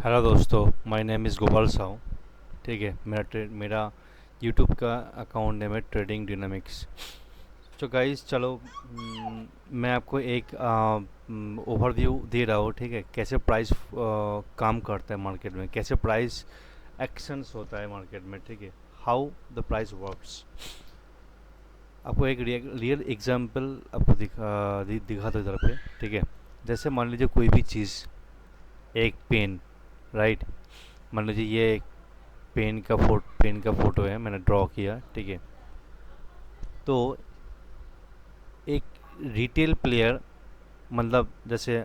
Hello दोस्तों, my name is Gopal Sahu. ठीक है, मेरा यूट्यूब का अकाउंट नेम है ट्रेडिंग डायनामिक्स। तो गाइस चलो, मैं आपको एक ओवरव्यू दे रहा हूँ। ठीक है, कैसे प्राइस काम करता है मार्केट में, कैसे प्राइस एक्शंस होता है मार्केट में। ठीक है, हाउ द प्राइस वर्क्स। आपको एक रियल एग्जांपल आपको दिखा दो इधर पे। ठीक है, जैसे मान लीजिए कोई भी चीज़, एक पेन, राइट। मान लीजिए ये एक पेन का फोटो है, मैंने ड्रॉ किया। ठीक है, तो एक रिटेल प्लेयर, मतलब जैसे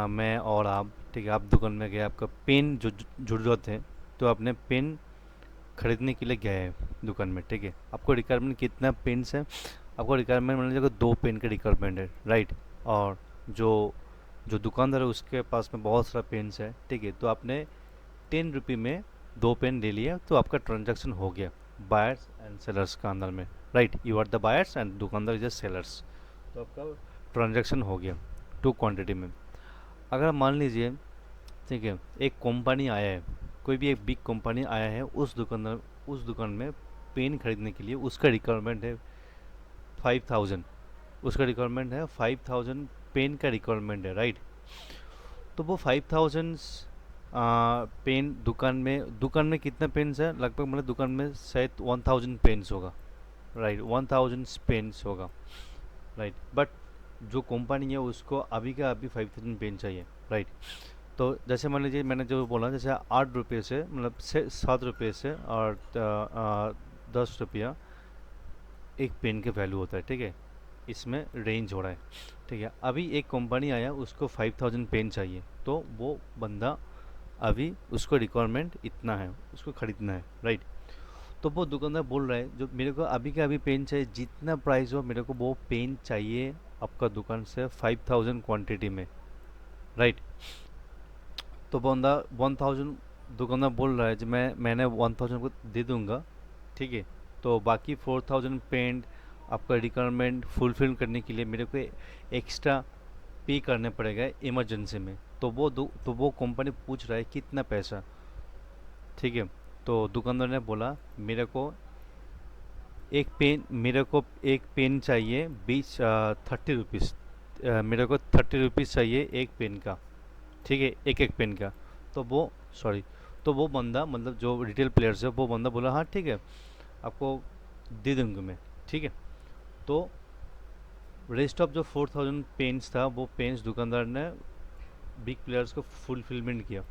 मैं और आप, ठीक है, आप दुकान में गए, आपका पेन जो ज़रूरत है, तो आपने पेन खरीदने के लिए गए हैं दुकान में। ठीक है, आपको रिक्वायरमेंट कितना पेन्स है? आपको रिक्वायरमेंट मान लीजिए 2 पेन का रिक्वायरमेंट है, राइट। और जो जो दुकानदार है उसके पास में बहुत सारा पेन्स है। ठीक है, तो आपने 10 रुपये में 2 पेन ले लिया, तो आपका ट्रांजैक्शन हो गया बायर्स एंड सेलर्स का अंदर में, right. You are the buyers and दुकानदार इज सेलर्स। तो आपका ट्रांजैक्शन हो गया 2 क्वांटिटी में। अगर मान लीजिए, ठीक है, एक कंपनी आया है, कोई भी एक बिग कंपनी आया है उस दुकान में पेन खरीदने के लिए। उसका रिक्वायरमेंट है 5000। उसका रिक्वायरमेंट है 5000 पेन का रिक्वायरमेंट है, राइट। तो वो 5000 पेन दुकान में कितना पेन्स है? लगभग मतलब दुकान में शायद 1000 पेन्स होगा, राइट। 1000 पेन्स होगा, राइट। बट जो कंपनी है उसको अभी का अभी 5000 पेन चाहिए, राइट। तो जैसे मान लीजिए मैंने जो बोला, जैसे 8 रुपये से, मतलब से 7 रुपये से और 10 रुपया एक पेन के वैल्यू होता है। ठीक है, इसमें रेंज हो रहा है। ठीक है, अभी एक कंपनी आया, उसको 5000 पेन चाहिए, तो वो बंदा अभी उसको रिक्वायरमेंट इतना है, उसको ख़रीदना है, राइट। तो वो दुकानदार बोल रहा है जो मेरे को अभी के अभी पेन चाहिए, जितना प्राइस हो मेरे को वो पेन चाहिए आपका दुकान से 5000 क्वांटिटी में, राइट। तो बंदा 1000, दुकानदार बोल रहा है जो मैंने 1000 को दे दूंगा। ठीक है, तो बाकी 4000 पेन आपका रिक्वायरमेंट फुलफिल करने के लिए मेरे को एक्स्ट्रा पे करने पड़ेगा इमरजेंसी में। तो वो कंपनी पूछ रहा है कितना पैसा। ठीक है, तो दुकानदार ने बोला मेरे को एक पेन चाहिए 30 रुपीज़। मेरे को 30 रुपीज़ चाहिए एक पेन का। ठीक है, एक एक पेन का। तो वो सॉरी तो वो बंदा, मतलब जो रिटेल प्लेयर्स है, वो बंदा बोला हाँ ठीक है, आपको दे दूंगा मैं। ठीक है, तो रेस्ट ऑफ जो 4000 पेन्स था, वो पेन्स दुकानदार ने बिग प्लेयर्स को फुलफिलमेंट किया।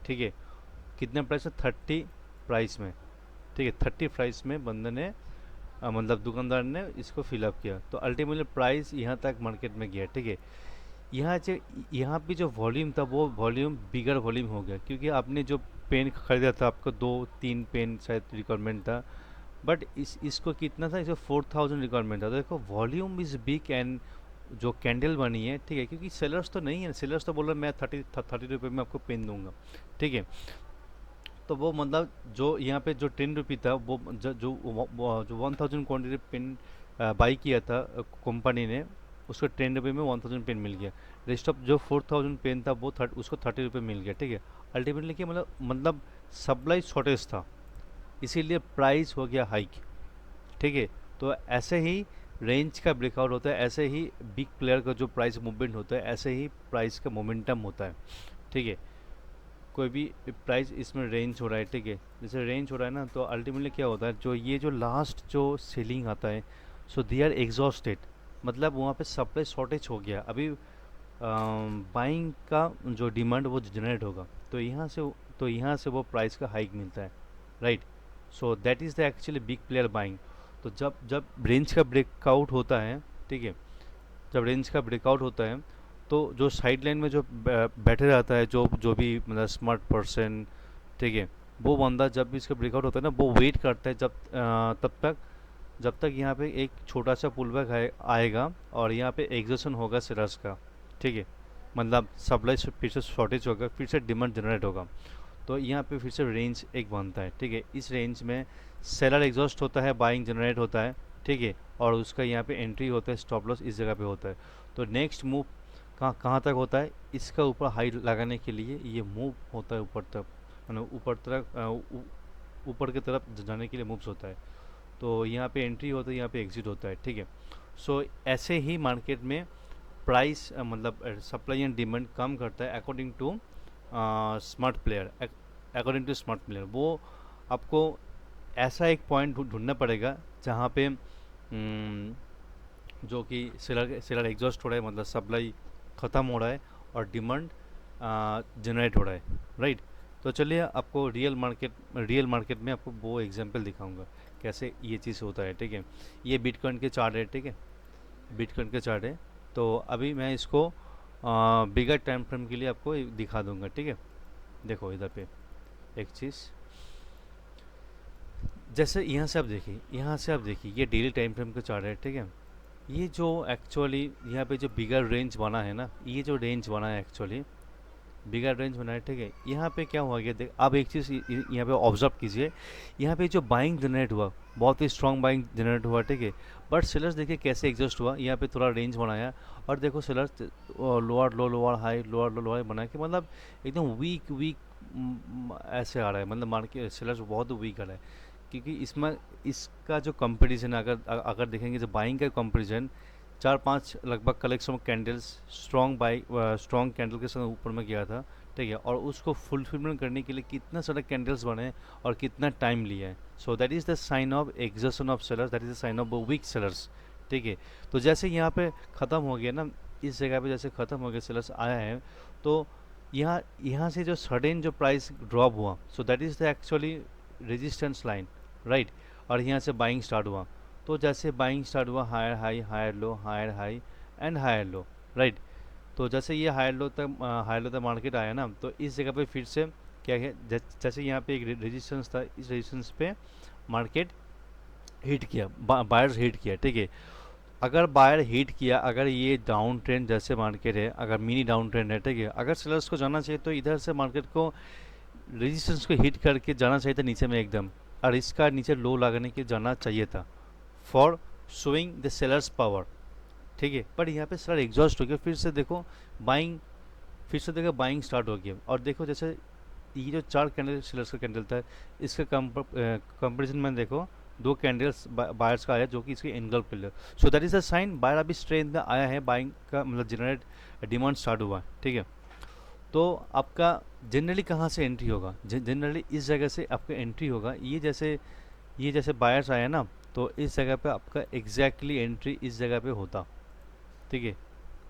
ठीक है, कितने प्राइस में? 30 प्राइस में। ठीक है, 30 प्राइस में बंदे ने मतलब दुकानदार ने इसको फिलअप किया, तो अल्टीमेटली प्राइस यहाँ तक मार्केट में गया। ठीक है, यहाँ जो यहाँ पे जो वॉल्यूम था, वो वॉल्यूम बिगर वॉल्यूम हो गया, क्योंकि आपने जो पेन खरीदा था, आपको 2-3 पेन शायद रिक्वायरमेंट था। बट इसको कितना था? इसको 4000 रिक्वायरमेंट था। तो देखो वॉल्यूम इज़ बिग एंड जो कैंडल बनी है, ठीक है, क्योंकि सेलर्स तो नहीं है, सेलर्स तो बोल रहे मैं 30 रुपये में आपको पेन दूंगा। ठीक है, तो वो मतलब जो यहाँ पे जो 10 रुपये था, वो जो 1000 क्वान्टिटी पेन बाई किया था कंपनी ने, उसको 10 रुपये में 1000 पेन मिल गया। रेस्ट ऑफ जो 4000 पेन था वो उसको 30 रुपये मिल गया। ठीक है, अल्टीमेटली क्या मतलब सप्लाई शॉर्टेज था, इसीलिए प्राइस हो गया हाइक। ठीक है, तो ऐसे ही रेंज का ब्रेकआउट होता है, ऐसे ही बिग प्लेयर का जो प्राइस मूवमेंट होता है, ऐसे ही प्राइस का मोमेंटम होता है। ठीक है, कोई भी प्राइस इसमें रेंज हो रहा है, ठीक है, जैसे रेंज हो रहा है ना, तो अल्टीमेटली क्या होता है, जो लास्ट जो सेलिंग आता है, सो दे आर एग्जॉस्टेड, मतलब वहाँ पे सप्लाई शॉर्टेज हो गया। अभी बाइंग का जो डिमांड वो जनरेट होगा, तो यहाँ से वो प्राइस का हाइक मिलता है, right. So that is the actually big player buying. तो जब जब रेंज का ब्रेकआउट होता है, ठीक है, जब रेंज का ब्रेकआउट होता है, तो जो साइड लाइन में जो बैठे रहता है, जो जो भी मतलब स्मार्ट पर्सन, ठीक है, वो बंदा जब भी इसका ब्रेकआउट होता है ना, वो वेट करता है जब तक यहाँ पे एक छोटा सा पुल बैक आएगा, और यहाँ पे एग्जॉशन होगा सेलर्स का। ठीक है, मतलब सप्लाई से फिर से शॉर्टेज होगा, फिर से डिमांड जनरेट होगा, तो यहाँ पे फिर से रेंज एक बनता है। ठीक है, इस रेंज में सेलर एग्जॉस्ट होता है, बाइंग जनरेट होता है। ठीक है, और उसका यहाँ पे एंट्री होता है, स्टॉप लॉस इस जगह पे होता है। तो नेक्स्ट मूव कहाँ कहाँ तक होता है, इसका ऊपर हाई लगाने के लिए ये मूव होता है ऊपर तक, ऊपर तरफ ऊपर की तरफ जाने के लिए मूव्स होता है। तो यहाँ पे एंट्री होता है, यहाँ पे एग्जिट होता है, ठीक है। सो ऐसे ही मार्केट में प्राइस मतलब सप्लाई एंड डिमांड कम करता है according to smart player, according to smart player. वो आपको ऐसा एक पॉइंट ढूंढना पड़ेगा जहाँ पे जो कि सेलर एग्जॉस्ट हो रहा है, मतलब सप्लाई ख़त्म हो रहा है और डिमांड जनरेट हो रहा है, राइट। तो चलिए आपको रियल मार्केट में आपको वो एग्जांपल दिखाऊंगा कैसे ये चीज़ होता है, ठीक है। ये बिटकॉइन के चार्ट है, ठीक है, बिटकॉइन के चार्ट है। तो अभी मैं इसको बिगर टाइम फ्रेम के लिए आपको दिखा दूंगा, ठीक है। देखो इधर पे एक चीज़, जैसे यहाँ से आप देखिए ये डेली टाइम फ्रेम का चार्ट है, ठीक है। ये जो एक्चुअली यहाँ पे जो बिगर रेंज बना है ना, ये जो रेंज बना है एक्चुअली बिगर रेंज बना है, ठीक है। यहाँ पे क्या हुआ गया, देख आप एक चीज़ यहाँ पे ऑब्जर्व कीजिए। यहाँ पे जो बाइंग जनरेट हुआ, बहुत ही स्ट्रॉन्ग बाइंग जनरेट हुआ, ठीक है। बट सेलर्स देखिए कैसे एग्जॉस्ट हुआ, यहाँ पे थोड़ा रेंज बनाया और देखो सेलर्स लोअर लो लोअर हाई लोअर लो लोअर बना के, मतलब एकदम वीक वीक ऐसे आ रहा है, मतलब मार्केट सेलर्स बहुत वीक आ रहा है। क्योंकि इसमें इसका जो कंपटीशन अगर अगर देखेंगे, जो बाइंग का कंपटीशन 4-5 लगभग collection of candles strong candle के साथ ऊपर में गया था, ठीक है। और उसको फुलफिलमेंट करने के लिए कितना सारा कैंडल्स बने और कितना टाइम लिया है। So that is the sign of exhaustion of sellers, that is the sign of weak sellers, ठीक है। तो जैसे यहाँ पे ख़त्म हो गया ना, इस जगह पे जैसे ख़त्म हो गया सेलर्स आया है, तो यहाँ यहाँ से जो सडन जो प्राइस ड्रॉप हुआ, so that is the actually resistance line, right. और यहाँ से बाइंग स्टार्ट हुआ, तो जैसे बाइंग स्टार्ट हुआ higher high higher high and higher low, right. तो जैसे ये हायर लो तक मार्केट आया ना, तो इस जगह पे फिर से क्या है, जैसे यहाँ पे एक रेजिस्टेंस था, इस रेजिस्टेंस पे मार्केट हिट किया, बायर्स हिट किया, ठीक है। अगर बायर हिट किया, अगर ये डाउन ट्रेंड जैसे मार्केट है, अगर मिनी डाउन ट्रेंड है, ठीक है, अगर सेलर्स को जाना चाहिए तो इधर से मार्केट को रेजिस्टेंस को हिट करके जाना चाहिए था नीचे में एकदम, और इसका नीचे लो लगाने के जाना चाहिए था for showing the sellers power, ठीक है। पर यहाँ पे सेलर एग्जॉस्ट हो गया, फिर से देखो बाइंग, फिर से देखो बाइंग स्टार्ट हो गया। और देखो जैसे ये जो 4 कैंडल सेलर्स का कैंडल था, इसका कंपेरिजन में देखो 2 कैंडल्स बायर्स का आया जो कि इसके एंगल्फ कर लिया। So that is a sign buyer अभी स्ट्रेंथ में आया है, बाइंग का मतलब जनरेट डिमांड स्टार्ट हुआ, ठीक है। तो आपका जनरली कहाँ से एंट्री होगा, जनरली इस जगह से आपका एंट्री होगा। ये जैसे बायर्स आया ना, तो इस जगह पे आपका एग्जैक्टली एंट्री इस जगह पे होता, ठीक है।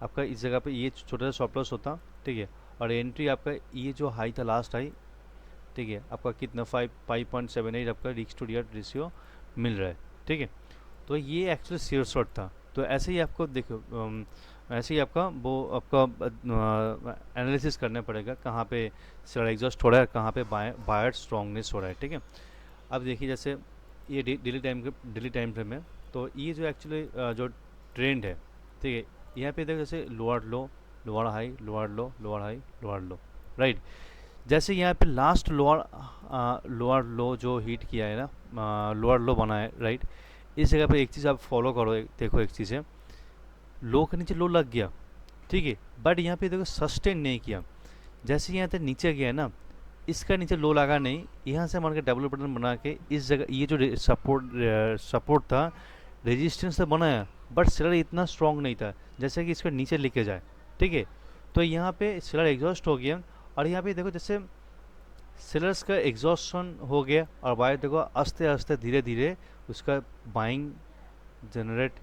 आपका इस जगह पे ये छोटा सा स्टॉप लॉस होता, ठीक है। और एंट्री आपका ये जो हाई था लास्ट हाई, ठीक है, आपका कितना 5.78 आपका रिस्क टू रिटर्न रेशियो मिल रहा है, ठीक है। तो ये एक्चुअली शेयर शॉट था। तो ऐसे ही आपको देखो ऐसे ही आपका वो आपका एनालिसिस करना पड़ेगा कहाँ पे सेलर एग्जॉस्ट हो रहा है, कहाँ पे बायर स्ट्रॉन्गनेस हो रहा है, ठीक है। अब देखिए जैसे ये डेली टाइम फ्रेम है, तो ये जो एक्चुअली जो ट्रेंड है, ठीक है, यहाँ पे देखो जैसे लोअर लो लोअर हाई लोअर लो लोअर हाई लोअर लो, राइट। जैसे यहाँ पे लास्ट लोअर लो जो हिट किया है ना, लोअर लो बना है, राइट। इस जगह पे एक चीज़ आप फॉलो करो, देखो एक चीज़ है, लो के नीचे लो लग गया, ठीक है। बट यहाँ पे देखो सस्टेन नहीं किया, जैसे यहाँ तक नीचे गया ना, इसका नीचे लो लगा नहीं, यहाँ से मान के डबल बटन बना के इस जगह ये जो सपोर्ट था रेजिस्टेंस से बनाया, बट सेलर इतना स्ट्रॉन्ग नहीं था जैसे कि इसको नीचे लेके जाए, ठीक है। तो यहाँ पे सेलर एग्जॉस्ट हो गया, और यहाँ पे देखो जैसे सेलर्स का एग्जॉस्शन हो गया और बायर देखो आस्ते आस्ते धीरे धीरे उसका बाइंग जनरेट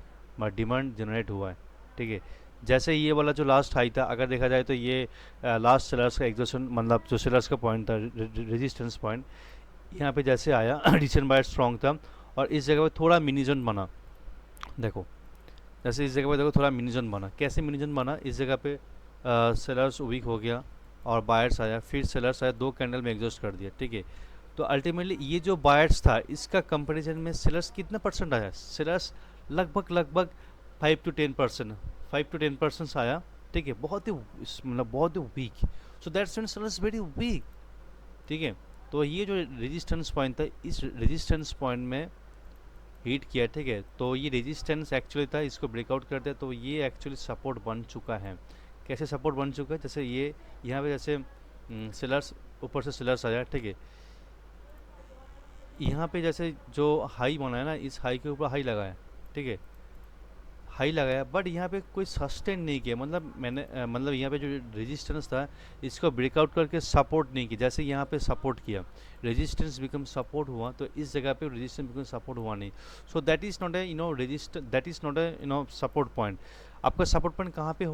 डिमांड जनरेट हुआ है, ठीक है। जैसे ये वाला जो लास्ट हाई था, अगर देखा जाए तो ये लास्ट सेलर्स का एग्जॉस्शन मतलब जो सेलर्स का पॉइंट था, रेजिस्टेंस पॉइंट, यहाँ पे जैसे आया रिसेंट बायर स्ट्रॉन्ग था, और इस जगह पे थोड़ा मिनी जोन बना, देखो जैसे इस जगह पे देखो थोड़ा मिनी जोन बना, कैसे मिनी जोन बना, इस जगह पे सेलर्स वीक हो गया और बायर्स आया, फिर सेलर्स आया, 2 कैंडल में एग्जॉस्ट कर दिया, ठीक है। तो अल्टीमेटली ये जो बायर्स था इसका कंपैरिजन में सेलर्स कितना परसेंट आया, सेलर्स लगभग 5 to 10%, 5 to 10% आया, ठीक है। बहुत ही मतलब बहुत ही weak, so that's when sellers very weak, ठीक है। तो ये जो रेजिस्टेंस पॉइंट था, इस रेजिस्टेंस पॉइंट में हिट किया, ठीक है। तो ये रेजिस्टेंस एक्चुअली था, इसको ब्रेकआउट कर दिया, तो ये एक्चुअली सपोर्ट बन चुका है कैसे सपोर्ट बन चुका है, जैसे ये यहाँ पे जैसे सेलर्स, ऊपर से सेलर्स आया, ठीक है। यहाँ पे जैसे जो हाई बना है ना, इस हाई के ऊपर हाई लगाया, ठीक है, हाई लगाया, बट यहाँ पे कोई सस्टेन नहीं किया, मतलब मैंने मतलब यहाँ पे जो रेजिस्टेंस था इसको ब्रेकआउट करके सपोर्ट नहीं किया, जैसे यहाँ पे सपोर्ट किया, रेजिस्टेंस बिकम सपोर्ट हुआ, तो इस जगह पे रेजिस्टेंस बिकम सपोर्ट हुआ नहीं। सो that is not a resist, that is not a support point. आपका सपोर्ट पॉइंट कहाँ पे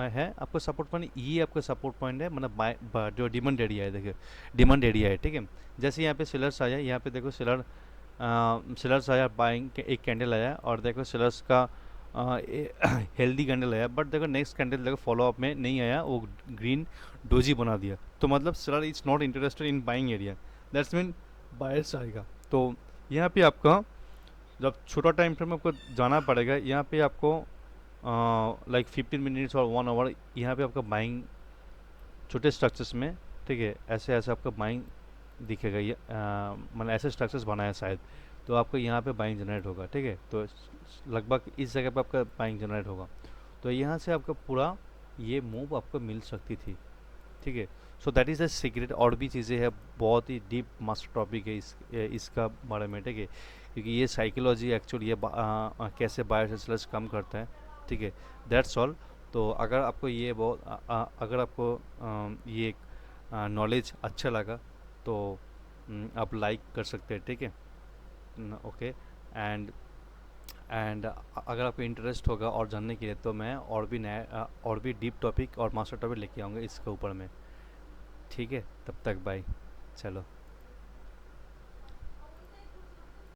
है, आपका सपोर्ट पॉइंट ये आपका सपोर्ट पॉइंट है, मतलब जो डिमांड एरिया है, देखिए डिमांड एरिया है, ठीक है। जैसे यहाँ पे सेलर्स आया, यहाँ पे देखो सेलर्स आया, बाइंग एक कैंडल आया, और देखो सेलर्स का हेल्दी कैंडल आया, बट देखो नेक्स्ट कैंडल देखो फॉलो अप में नहीं आया, वो ग्रीन डोजी बना दिया, तो मतलब seller is not interested in buying area, that's mean buyers आएगा। तो यहाँ पे आपका जब छोटा टाइम फ्रेम आपको जाना पड़ेगा, यहाँ पे आपको लाइक 15 मिनट्स और 1 आवर, यहाँ पे आपका बाइंग छोटे स्ट्रक्चर्स में, ठीक है, ऐसे ऐसे आपका बाइंग दिखेगा, ये मतलब ऐसे स्ट्रक्चर्स बनाया शायद, तो आपको यहाँ पे बाइंग जनरेट होगा, ठीक है। तो लगभग इस जगह पे आपका बाइंग जनरेट होगा, तो यहाँ से आपका पूरा ये मूव आपको मिल सकती थी, ठीक है। So that is the secret, और भी चीज़ें हैं, बहुत ही डीप मास्टर टॉपिक है इसका बारे में, ठीक है, क्योंकि ये साइकोलॉजी एक्चुअली ये कैसे बायर से सेल्स कम करता है, ठीक है, दैट्स ऑल। तो अगर आपको ये अगर आपको ये नॉलेज अच्छा लगा, तो आप लाइक कर सकते हैं, ठीक है, ओके। एंड अगर आपको इंटरेस्ट होगा और जानने के लिए, तो मैं और भी नया और भी डीप टॉपिक और मास्टर टॉपिक लेके आऊँगा इसके ऊपर में, ठीक है। तब तक बाय, चलो।